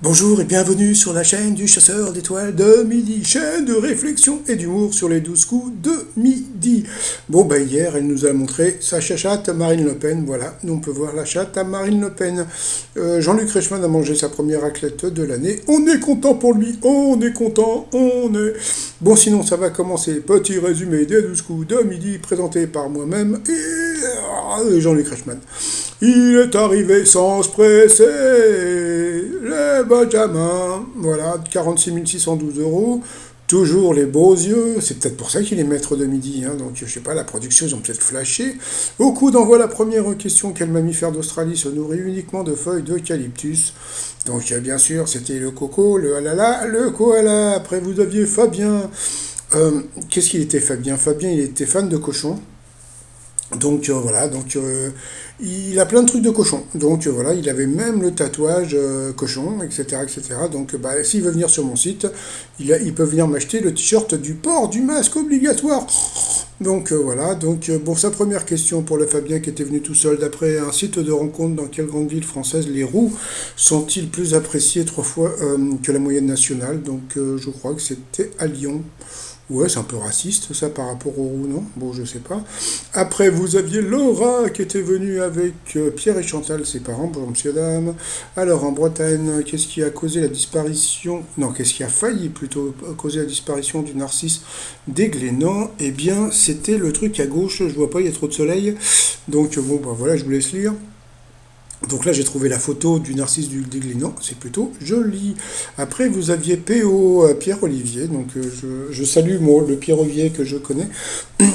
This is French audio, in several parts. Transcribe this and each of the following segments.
Bonjour et bienvenue sur la chaîne du chasseur d'étoiles de midi, chaîne de réflexion et d'humour sur les 12 coups de midi. Bon, hier, elle nous a montré sa chatte à Marine Le Pen, voilà, nous on peut voir la chatte à Marine Le Pen. Jean-Luc Reichmann a mangé sa première raclette de l'année, on est content pour lui, on est content, on est... Bon, sinon ça va commencer, petit résumé des 12 coups de midi présenté par moi-même et Jean-Luc Reichmann. Il est arrivé sans se presser, les Benjamins, voilà, 46 612 euros, toujours les beaux yeux, c'est peut-être pour ça qu'il est maître de midi, hein, donc je sais pas, la production, ils ont peut-être flashé. Au coup d'envoi, la première question, quel mammifère d'Australie se nourrit uniquement de feuilles d'eucalyptus? Donc bien sûr, c'était le coco, le halala, le koala, après vous aviez Fabien. Qu'est-ce qu'il était Fabien? Fabien, il était fan de cochon. Donc voilà, il a plein de trucs de cochon. Donc voilà, il avait même le tatouage cochon, etc., etc. Donc s'il veut venir sur mon site, il peut venir m'acheter le t-shirt du port du masque obligatoire. Donc voilà, bon, sa première question pour le Fabien qui était venu tout seul d'après un site de rencontre: dans quelle grande ville française les roux sont-ils plus appréciés 3 fois que la moyenne nationale? Donc je crois que c'était à Lyon. Ouais, c'est un peu raciste ça par rapport aux roux, non? Bon, je sais pas. Après, vous aviez Laura qui était venue avec Pierre et Chantal, ses parents. Bonjour, monsieur, dame. Alors, en Bretagne, qu'est-ce qui a causé la disparition... Non, qu'est-ce qui a failli plutôt causer la disparition du narcisse des Glénans? Eh bien, c'était le truc à gauche, je vois pas, il y a trop de soleil. Donc, bon, voilà, je vous laisse lire. Donc là, j'ai trouvé la photo du narcisse du Déglinant, c'est plutôt joli. Après, vous aviez PO, Pierre-Olivier, donc je salue moi, le Pierre-Olivier que je connais,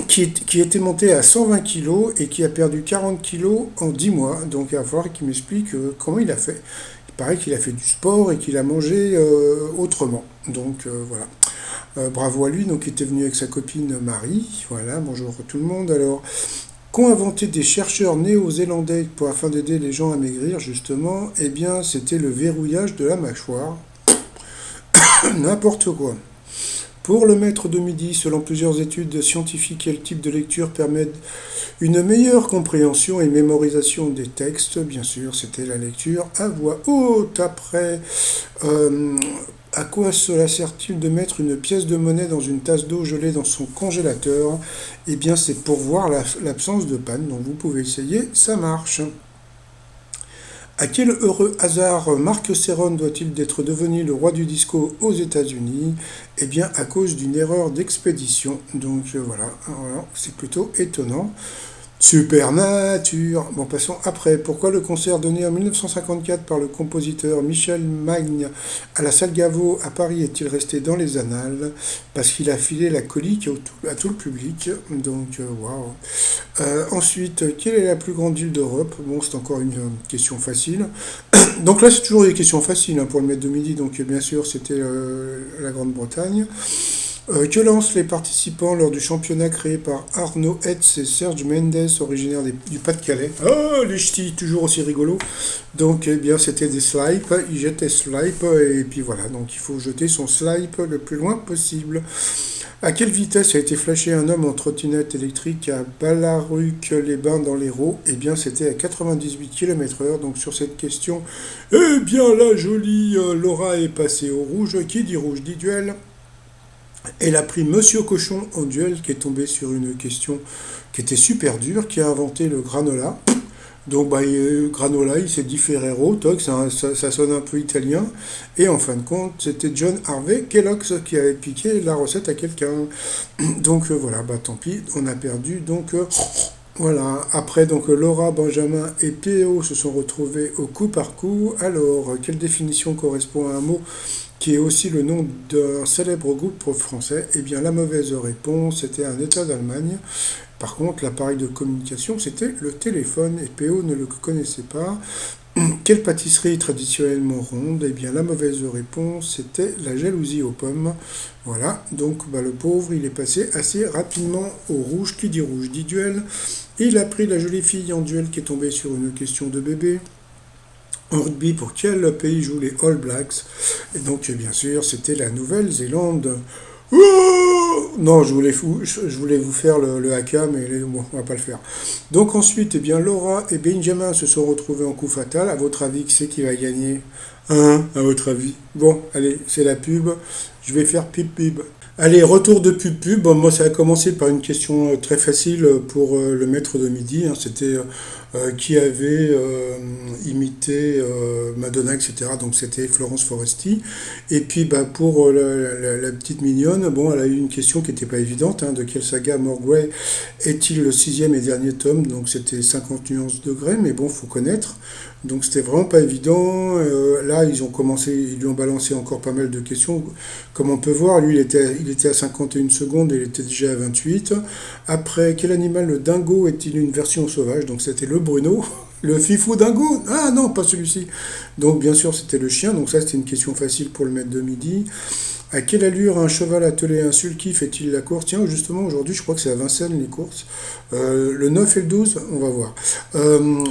qui était monté à 120 kilos et qui a perdu 40 kilos en 10 mois. Donc il va falloir qu'il m'explique comment il a fait. Il paraît qu'il a fait du sport et qu'il a mangé autrement. Donc voilà. Bravo à lui, donc il était venu avec sa copine Marie. Voilà, bonjour tout le monde. Alors, qu'ont inventé des chercheurs néo-zélandais afin d'aider les gens à maigrir, justement? Eh bien, c'était le verrouillage de la mâchoire. N'importe quoi. Pour le maître de midi, selon plusieurs études scientifiques, quel type de lecture permet une meilleure compréhension et mémorisation des textes? Bien sûr, c'était la lecture à voix haute. Après, à quoi cela sert-il de mettre une pièce de monnaie dans une tasse d'eau gelée dans son congélateur? Eh bien, c'est pour voir l'absence de panne, donc vous pouvez essayer, ça marche. À quel heureux hasard Marc Serron doit-il d'être devenu le roi du disco aux États-Unis? Eh bien, à cause d'une erreur d'expédition. Donc voilà, c'est plutôt étonnant. Supernature. Bon, passons après. Pourquoi le concert donné en 1954 par le compositeur Michel Magne à la salle Gaveau à Paris est-il resté dans les annales? Parce qu'il a filé la colique à tout le public. Donc, waouh. Ensuite, quelle est la plus grande ville d'Europe? Bon, c'est encore une question facile. Donc là, c'est toujours des questions faciles, hein, pour le maître de midi. Donc, bien sûr, c'était la Grande-Bretagne. Que lancent les participants lors du championnat créé par Arnaud Hetz et Serge Mendes, originaires du Pas-de-Calais? Oh, les ch'tis, toujours aussi rigolos. Donc, eh bien, c'était des slips. Ils jetaient slip, et puis voilà. Donc, il faut jeter son slip le plus loin possible. À quelle vitesse a été flashé un homme en trottinette électrique à Ballaruc-les-Bains dans l'Hérault? Eh bien, c'était à 98 km/h. Donc, sur cette question, eh bien, la jolie Laura est passée au rouge. Qui dit rouge dit duel. Elle a pris Monsieur Cochon en duel, qui est tombé sur une question qui était super dure, qui a inventé le granola. Donc, granola, il s'est dit Ferrero, toc, ça sonne un peu italien. Et en fin de compte, c'était John Harvey Kellogg's qui avait piqué la recette à quelqu'un. Donc, voilà, tant pis, on a perdu. Donc, voilà. Après, donc, Laura, Benjamin et P.O. se sont retrouvés au coup par coup. Alors, quelle définition correspond à un mot qui est aussi le nom d'un célèbre groupe français? Eh bien, la mauvaise réponse, c'était un État d'Allemagne. Par contre, l'appareil de communication, c'était le téléphone, et PO ne le connaissait pas. Quelle pâtisserie est traditionnellement ronde? Eh bien, la mauvaise réponse, c'était la jalousie aux pommes. Voilà, donc le pauvre, il est passé assez rapidement au rouge. Qui dit rouge dit duel. Il a pris la jolie fille en duel qui est tombée sur une question de bébé. En rugby, pour quel pays jouent les All Blacks? Et donc, bien sûr, c'était la Nouvelle-Zélande. Oh non, je voulais vous faire le haka, mais bon, on va pas le faire. Donc ensuite, eh bien, Laura et Benjamin se sont retrouvés en coup fatal. À votre avis, qui c'est qui va gagner? Hein, à votre avis? Bon, allez, c'est la pub. Je vais faire pub. Allez, retour de pub. Bon, moi, ça a commencé par une question très facile pour le maître de midi, hein. C'était qui avait imité Madonna, etc. Donc c'était Florence Foresti. Et puis bah, pour la petite mignonne, bon, elle a eu une question qui n'était pas évidente, hein. De quelle saga Morgrey est-il le sixième et dernier tome? Donc c'était 50 nuances degrés, mais bon, faut connaître. Donc c'était vraiment pas évident. Là, ils lui ont balancé encore pas mal de questions. Comme on peut voir, lui, il était à 51 secondes et il était déjà à 28. Après, quel animal le dingo est-il une version sauvage? Donc c'était le Bruno. Le fifou dingo? Ah non, pas celui-ci. Donc bien sûr, c'était le chien. Donc ça, c'était une question facile pour le maître de midi. À quelle allure un cheval attelé à un sulky fait-il la course? Tiens, justement, aujourd'hui, je crois que c'est à Vincennes les courses. Le 9 et le 12, on va voir.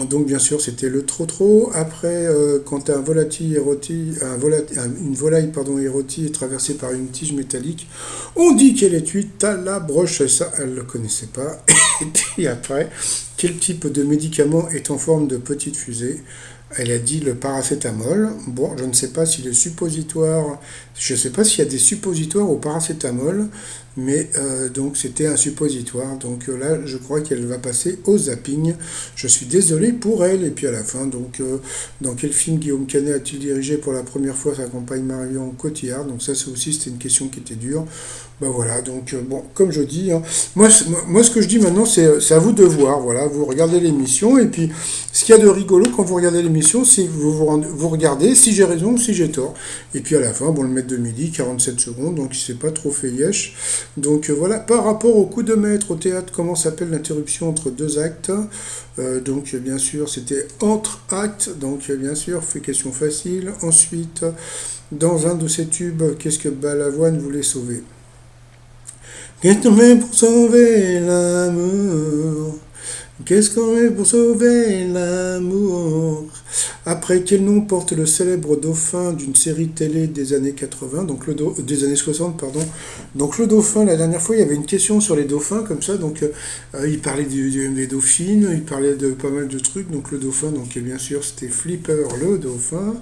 Donc, bien sûr, c'était le trot-trot. Après, quand une volaille pardon, érotie est traversée par une tige métallique, on dit qu'elle est cuite à la broche. Ça, elle ne le connaissait pas. Et puis après, quel type de médicament est en forme de petite fusée? Elle a dit le paracétamol. Bon, je ne sais pas si le suppositoire, je ne sais pas s'il y a des suppositoires au paracétamol, mais donc c'était un suppositoire. Donc là, je crois qu'elle va passer au zapping. Je suis désolé pour elle. Et puis à la fin, donc dans quel film Guillaume Canet a-t-il dirigé pour la première fois sa compagne Marion Cotillard? Donc ça, c'est aussi c'était une question qui était dure. Ben voilà, donc bon, comme je dis, hein, moi ce que je dis maintenant, c'est à vous de voir. Voilà, vous regardez l'émission et puis ce qu'il y a de rigolo quand vous regardez l'émission, c'est que vous regardez si j'ai raison ou si j'ai tort. Et puis à la fin, bon, le maître de midi, 47 secondes, donc il s'est pas trop fait yesh. Donc voilà, par rapport au coup de maître au théâtre, comment s'appelle l'interruption entre deux actes? Donc bien sûr, c'était entre actes, donc bien sûr, fait question facile. Ensuite, dans un de ces tubes, qu'est-ce que Balavoine voulait sauver? Qu'est-ce qu'on met pour sauver l'amour? Qu'est-ce qu'on met pour sauver l'amour? Après, quel nom porte le célèbre dauphin d'une série télé des années 80, donc des années 60, pardon. Donc le dauphin, la dernière fois, il y avait une question sur les dauphins, comme ça, donc il parlait des dauphines, il parlait de pas mal de trucs, donc le dauphin, donc et bien sûr, c'était Flipper le dauphin.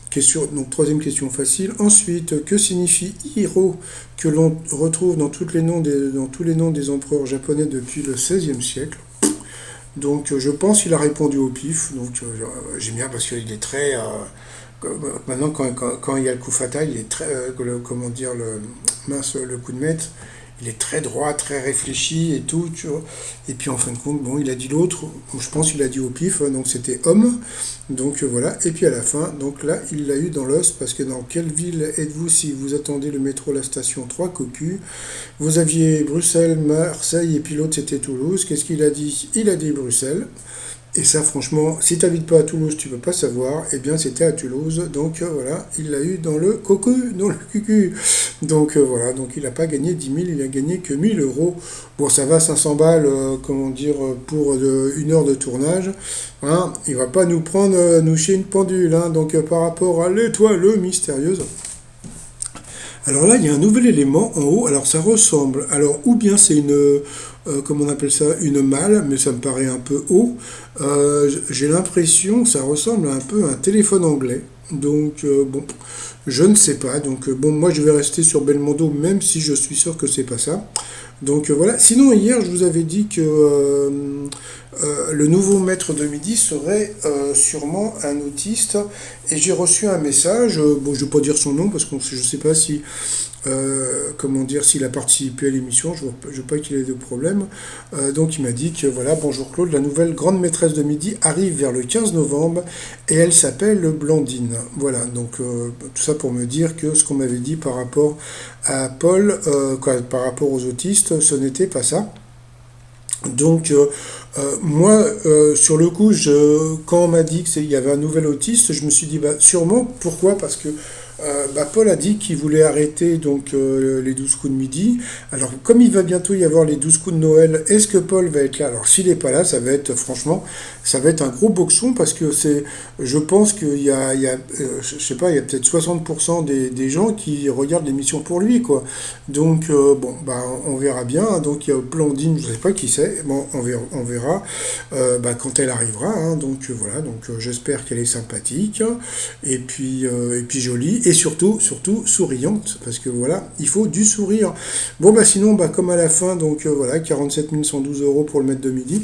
Question, donc troisième question facile. Ensuite, que signifie Hiro que l'on retrouve dans tous les noms des empereurs japonais depuis le XVIe siècle? Donc je pense qu'il a répondu au pif. Donc j'aime bien parce qu'il est très... maintenant quand il y a le coup fatal, il est très... comment dire, le coup de maître, il est très droit, très réfléchi et tout, tu vois. Et puis en fin de compte, bon, il a dit l'autre, bon, je pense qu'il a dit au pif, donc c'était homme. Donc voilà, et puis à la fin, donc là, il l'a eu dans l'os, parce que dans quelle ville êtes-vous si vous attendez le métro, la station 3 cocus? Vous aviez Bruxelles, Marseille, et puis l'autre c'était Toulouse. Qu'est-ce qu'il a dit? Il a dit Bruxelles. Et ça, franchement, si tu n'habites pas à Toulouse, tu ne peux pas savoir. Eh bien, c'était à Toulouse. Donc, voilà, il l'a eu dans le cocu, dans le cucu. Donc, voilà, donc il n'a pas gagné 10 000, il a gagné que 1 000 euros. Bon, ça va, 500 balles, comment dire, pour une heure de tournage. Hein, il ne va pas nous prendre, nous chier une pendule. Hein, donc, par rapport à l'étoile mystérieuse. Alors là, il y a un nouvel élément en haut. Alors ça ressemble. Alors ou bien c'est une, comment on appelle ça, une malle, mais ça me paraît un peu haut. J'ai l'impression que ça ressemble un peu à un téléphone anglais. Donc bon, je ne sais pas. Donc bon, moi je vais rester sur Belmondo, même si je suis sûr que c'est pas ça. Donc voilà. Sinon hier, je vous avais dit que le nouveau maître de midi serait sûrement un autiste. Et j'ai reçu un message. Bon, je ne vais pas dire son nom parce que je ne sais pas si comment dire, s'il a participé à l'émission, je ne veux pas qu'il ait de problème. Donc il m'a dit que voilà, bonjour Claude, la nouvelle grande maîtresse de midi arrive vers le 15 novembre et elle s'appelle Blandine. Voilà, donc tout ça pour me dire que ce qu'on m'avait dit par rapport à Paul, par rapport aux autistes, ce n'était pas ça. Donc moi, sur le coup, quand on m'a dit qu'il y avait un nouvel autiste, je me suis dit bah, sûrement, pourquoi? Parce que Paul a dit qu'il voulait arrêter donc les 12 coups de midi. Alors, comme il va bientôt y avoir les 12 coups de Noël, est-ce que Paul va être là? Alors, s'il n'est pas là, ça va être, franchement, ça va être un gros boxon parce que je pense qu'il je sais pas, il y a peut-être 60% des gens qui regardent l'émission pour lui, quoi. Donc, bon, on verra bien. Donc, il y a Blandine, je ne sais pas qui c'est. Bon, on verra quand elle arrivera, hein. Donc, voilà. Donc, j'espère qu'elle est sympathique et puis jolie et surtout souriante parce que voilà, il faut du sourire. Bon, sinon, comme à la fin, donc voilà, 47 112 euros pour le maître de midi.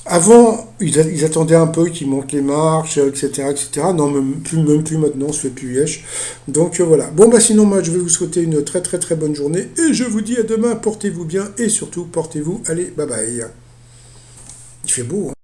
Avant, ils attendaient un peu qu'il monte les marches, etc., etc. Non, même plus maintenant, on se fait plus yesh. Donc voilà. Bon, sinon, moi, je vais vous souhaiter une très très très bonne journée et je vous dis à demain. Portez-vous bien et surtout, portez-vous. Allez, bye bye. Il fait beau, hein.